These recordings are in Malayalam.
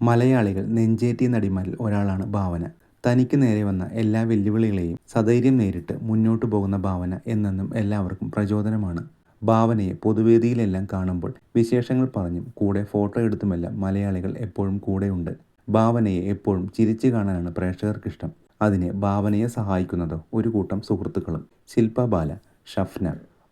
മലയാളികൾ നെഞ്ചേറ്റിയ നടിമാരിൽ ഒരാളാണ് ഭാവന. തനിക്ക് നേരെ വന്ന എല്ലാ വെല്ലുവിളികളെയും സധൈര്യം നേരിട്ട് മുന്നോട്ടു പോകുന്ന ഭാവന എന്നെന്നും എല്ലാവർക്കും പ്രചോദനമാണ്. ഭാവനയെ പൊതുവേദിയിലെല്ലാം കാണുമ്പോൾ വിശേഷങ്ങൾ പറഞ്ഞും കൂടെ ഫോട്ടോ എടുത്തുമെല്ലാം മലയാളികൾ എപ്പോഴും കൂടെയുണ്ട്. ഭാവനയെ എപ്പോഴും ചിരിച്ചു കാണാനാണ് പ്രേക്ഷകർക്കിഷ്ടം. അതിന് ഭാവനയെ സഹായിക്കുന്നത് ഒരു കൂട്ടം സുഹൃത്തുക്കളും. ശില്പ ബാല, ഷഫ്ന,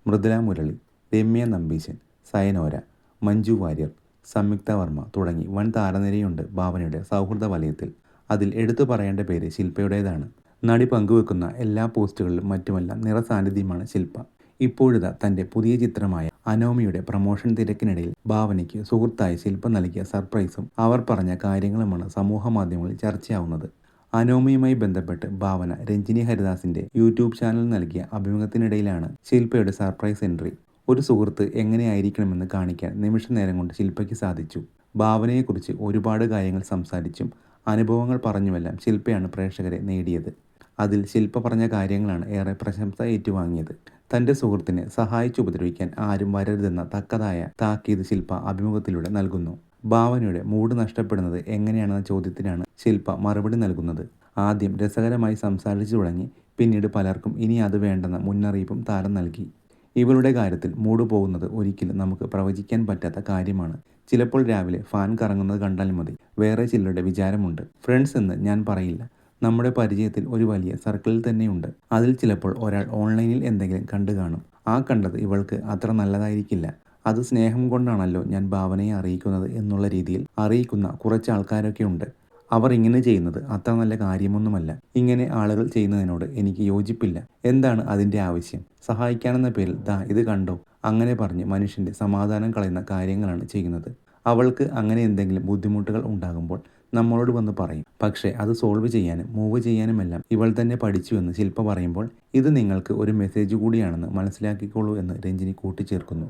മൃദുല മുരളി, രമ്യ നമ്പീശൻ, സയനോര, മഞ്ജു വാര്യർ, സംയുക്ത വർമ്മ തുടങ്ങി വൻ താരനിരയുണ്ട് ഭാവനയുടെ സൗഹൃദ വലയത്തിൽ. അതിൽ എടുത്തു പറയേണ്ട പേര് ശില്പയുടേതാണ്. നടി പങ്കുവെക്കുന്ന എല്ലാ പോസ്റ്റുകളിലും മറ്റുമെല്ലാം നിറസാന്നിധ്യമാണ് ശില്പ. ഇപ്പോഴിതാ തൻ്റെ പുതിയ ചിത്രമായ അനോമിയുടെ പ്രമോഷൻ തിരക്കിനിടയിൽ ഭാവനയ്ക്ക് സുഹൃത്തായ ശില്പ നൽകിയ സർപ്രൈസും അവർ പറഞ്ഞ കാര്യങ്ങളുമാണ് സമൂഹ മാധ്യമങ്ങളിൽ ചർച്ചയാവുന്നത്. അനോമിയുമായി ബന്ധപ്പെട്ട് ഭാവന രഞ്ജിനി ഹരിദാസിന്റെ യൂട്യൂബ് ചാനൽ നൽകിയ അഭിമുഖത്തിനിടയിലാണ് ശില്പയുടെ സർപ്രൈസ് എൻട്രി. ഒരു സുഹൃത്ത് എങ്ങനെയായിരിക്കണമെന്ന് കാണിക്കാൻ നിമിഷ നേരം കൊണ്ട് ശില്പയ്ക്ക് സാധിച്ചു. ഭാവനയെക്കുറിച്ച് ഒരുപാട് കാര്യങ്ങൾ സംസാരിച്ചും അനുഭവങ്ങൾ പറഞ്ഞുമെല്ലാം ശില്പയാണ് പ്രേക്ഷകരെ നേടിയത്. അതിൽ ശില്പ പറഞ്ഞ കാര്യങ്ങളാണ് ഏറെ പ്രശംസ ഏറ്റുവാങ്ങിയത്. തൻ്റെ സുഹൃത്തിനെ സഹായിച്ചുപദ്രവിക്കാൻ ആരും വരരുതെന്ന തക്കതായ താക്കീത് ശില്പ അഭിമുഖത്തിലൂടെ നൽകുന്നു. ഭാവനയുടെ മൂഡ് നഷ്ടപ്പെടുന്നത് എങ്ങനെയാണെന്ന ചോദ്യത്തിനാണ് ശില്പ മറുപടി നൽകുന്നത്. ആദ്യം രസകരമായി സംസാരിച്ചു തുടങ്ങി, പിന്നീട് പലർക്കും ഇനി അത് വേണ്ടെന്ന മുന്നറിയിപ്പും താരം നൽകി. ഇവളുടെ കാര്യത്തിൽ മൂഡ് പോകുന്നത് ഒരിക്കലും നമുക്ക് പ്രവചിക്കാൻ പറ്റാത്ത കാര്യമാണ്. ചിലപ്പോൾ രാവിലെ ഫാൻ കറങ്ങുന്നത് കണ്ടാൽ മതി. വേറെ ചിലരുടെ വിചാരമുണ്ട്. ഫ്രണ്ട്സ് എന്ന് ഞാൻ പറയില്ല, നമ്മുടെ പരിചയത്തിൽ ഒരു വലിയ സർക്കിളിൽ തന്നെയുണ്ട്. അതിൽ ചിലപ്പോൾ ഒരാൾ ഓൺലൈനിൽ എന്തെങ്കിലും കണ്ടു കാണും. ആ കണ്ടത് ഇവൾക്ക് അത്ര നല്ലതായിരിക്കില്ല. അത് സ്നേഹം കൊണ്ടാണല്ലോ ഞാൻ ഭാവനയെ അറിയിക്കുന്നത് എന്നുള്ള രീതിയിൽ അറിയിക്കുന്ന കുറച്ച് ആൾക്കാരൊക്കെ ഉണ്ട്. അവർ ഇങ്ങനെ ചെയ്യുന്നത് അത്ര നല്ല കാര്യമൊന്നുമല്ല. ഇങ്ങനെ ആളുകൾ ചെയ്യുന്നതിനോട് എനിക്ക് യോജിപ്പില്ല. എന്താണ് അതിൻ്റെ ആവശ്യം? സഹായിക്കാനെന്ന പേരിൽ ദാ ഇത് കണ്ടോ, അങ്ങനെ പറഞ്ഞ് മനുഷ്യൻ്റെ സമാധാനം കളയുന്ന കാര്യങ്ങളാണ് ചെയ്യുന്നത്. അവൾക്ക് അങ്ങനെ എന്തെങ്കിലും ബുദ്ധിമുട്ടുകൾ ഉണ്ടാകുമ്പോൾ നമ്മളോട് വന്ന് പറയും. പക്ഷേ അത് സോൾവ് ചെയ്യാനും മൂവ് ചെയ്യാനുമെല്ലാം ഇവൾ തന്നെ പഠിച്ചുവെന്ന് ശില്പ പറയുമ്പോൾ ഇത് നിങ്ങൾക്ക് ഒരു മെസ്സേജ് കൂടിയാണെന്ന് മനസ്സിലാക്കിക്കോളൂ എന്ന് രഞ്ജിനി കൂട്ടിച്ചേർക്കുന്നു.